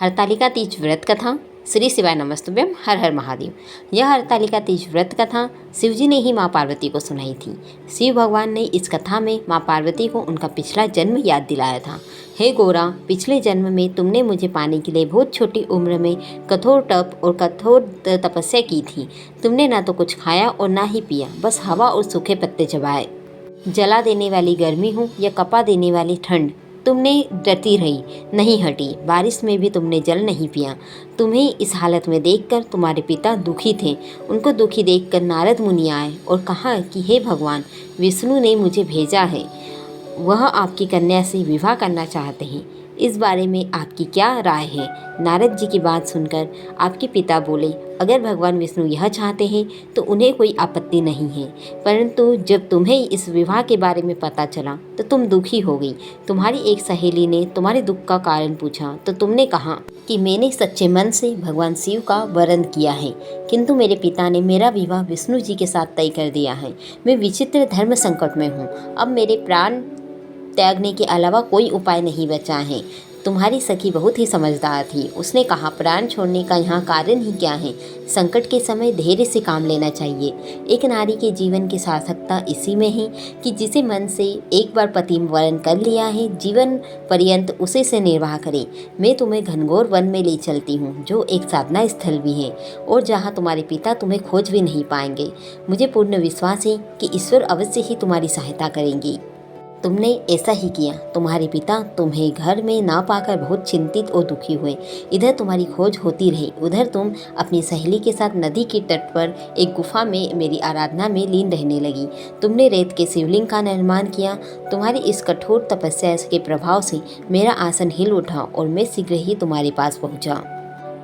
हरतालिका तीज व्रत कथा। श्री शिवाय नमस्तुभ्यम। हर हर महादेव। यह हरतालिका तीज व्रत कथा शिवजी ने ही माँ पार्वती को सुनाई थी। शिव भगवान ने इस कथा में माँ पार्वती को उनका पिछला जन्म याद दिलाया था। हे गोरा, पिछले जन्म में तुमने मुझे पाने के लिए बहुत छोटी उम्र में कठोर तप और कठोर तपस्या की थी। तुमने ना तो कुछ खाया और ना ही पिया, बस हवा और सूखे पत्ते चबाए। जला देने वाली गर्मी हो या कपा देने वाली ठंड, तुमने डरती रही, नहीं हटी। बारिश में भी तुमने जल नहीं पिया। तुम्हें इस हालत में देखकर तुम्हारे पिता दुखी थे। उनको दुखी देखकर नारद मुनि आए और कहा कि हे भगवान, विष्णु ने मुझे भेजा है, वह आपकी कन्या से विवाह करना चाहते हैं। इस बारे में आपकी क्या राय है? नारद जी की बात सुनकर आपके पिता बोले, अगर भगवान विष्णु यह चाहते हैं तो उन्हें कोई आपत्ति नहीं है, परंतु जब तुम्हें इस विवाह के बारे में पता चला तो तुम दुखी हो गई। तुम्हारी एक सहेली ने तुम्हारे दुख का कारण पूछा तो तुमने कहा कि मैंने सच्चे मन से भगवान शिव का वरण किया है, किंतु मेरे पिता ने मेरा विवाह विष्णु जी के साथ तय कर दिया है। मैं विचित्र धर्म संकट में हूँ। अब मेरे प्राण त्यागने के अलावा कोई उपाय नहीं बचा है। तुम्हारी सखी बहुत ही समझदार थी। उसने कहा, प्राण छोड़ने का यहाँ कारण ही क्या है? संकट के समय धैर्य से काम लेना चाहिए। एक नारी के जीवन की सार्थकता इसी में है कि जिसे मन से एक बार पति वरण कर लिया है, जीवन पर्यंत उसे से निर्वाह करे। मैं तुम्हें घनघोर वन में ले चलती हूँ, जो एक साधना स्थल भी है और जहाँ तुम्हारे पिता तुम्हें खोज भी नहीं पाएंगे। मुझे पूर्ण विश्वास है कि ईश्वर अवश्य ही तुम्हारी सहायता करेंगी। तुमने ऐसा ही किया। तुम्हारे पिता तुम्हें घर में ना पाकर बहुत चिंतित और दुखी हुए। इधर तुम्हारी खोज होती रही, उधर तुम अपनी सहेली के साथ नदी के तट पर एक गुफा में मेरी आराधना में लीन रहने लगी। तुमने रेत के शिवलिंग का निर्माण किया। तुम्हारी इस कठोर तपस्या के प्रभाव से मेरा आसन हिल उठा और मैं शीघ्र ही तुम्हारे पास पहुंचा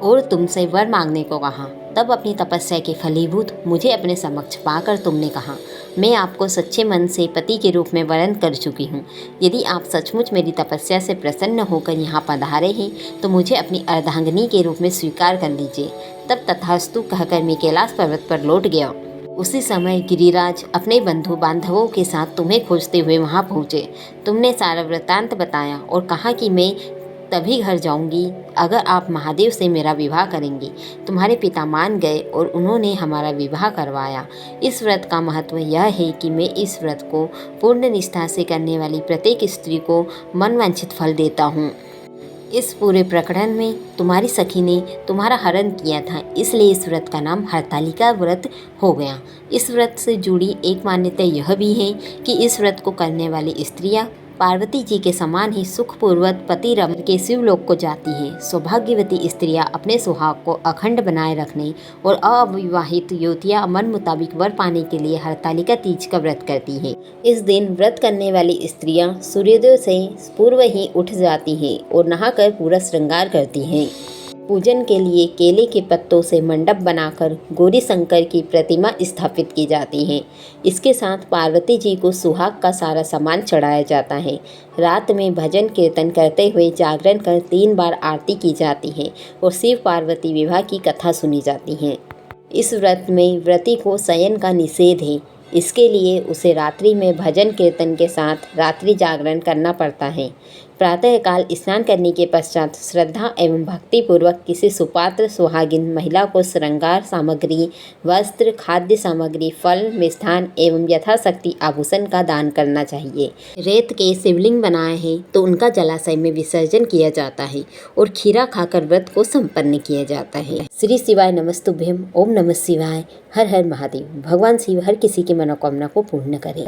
और तुमसे वर मांगने को कहा। तब अपनी तपस्या के फलीभूत मुझे अपने समक्ष पाकर तुमने कहा, मैं आपको सच्चे मन से पति के रूप में वरण कर चुकी हूँ। यदि आप सचमुच मेरी तपस्या से प्रसन्न होकर यहाँ पधारे हैं तो मुझे अपनी अर्धांगिनी के रूप में स्वीकार कर लीजिए। तब तथास्तु कहकर मैं कैलाश पर्वत पर लौट गया। उसी समय गिरिराज अपने बंधु बांधवों के साथ तुम्हें खोजते हुए वहाँ पहुँचे। तुमने सारा वृत्तांत बताया और कहा कि मैं तभी घर जाऊंगी अगर आप महादेव से मेरा विवाह करेंगी। तुम्हारे पिता मान गए और उन्होंने हमारा विवाह करवाया। इस व्रत का महत्व यह है कि मैं इस व्रत को पूर्ण निष्ठा से करने वाली प्रत्येक स्त्री को मनवांछित फल देता हूँ। इस पूरे प्रकरण में तुम्हारी सखी ने तुम्हारा हरण किया था, इसलिए इस व्रत का नाम हरतालिका व्रत हो गया। इस व्रत से जुड़ी एक मान्यता यह भी है कि इस व्रत को करने वाली स्त्रियाँ पार्वती जी के समान ही सुखपूर्वक पति रम के शिवलोक को जाती हैं। सौभाग्यवती स्त्रियां अपने सुहाग को अखंड बनाए रखने और अविवाहित युवतियां मन मुताबिक वर पाने के लिए हरतालिका तीज का व्रत करती हैं। इस दिन व्रत करने वाली स्त्रियां सूर्योदय से पूर्व ही उठ जाती हैं और नहाकर पूरा श्रृंगार करती हैं। पूजन के लिए केले के पत्तों से मंडप बनाकर गौरी शंकर की प्रतिमा स्थापित की जाती है। इसके साथ पार्वती जी को सुहाग का सारा सामान चढ़ाया जाता है। रात में भजन कीर्तन करते हुए जागरण कर 3 बार आरती की जाती है और शिव पार्वती विवाह की कथा सुनी जाती है। इस व्रत में व्रती को शयन का निषेध है। इसके लिए उसे रात्रि में भजन कीर्तन के साथ रात्रि जागरण करना पड़ता है। प्रातःकाल स्नान करने के पश्चात श्रद्धा एवं भक्ति पूर्वक किसी सुपात्र सुहागिन महिला को श्रृंगार सामग्री, वस्त्र, खाद्य सामग्री, फल, मिष्ठान एवं यथाशक्ति आभूषण का दान करना चाहिए। रेत के शिवलिंग बनाए हैं तो उनका जलाशय में विसर्जन किया जाता है और खीरा खाकर व्रत को संपन्न किया जाता है। श्री शिवाय नमस्तुभ्यम। ओम नमः शिवाय। हर हर महादेव। भगवान शिव हर किसी की मनोकामना को पूर्ण करे।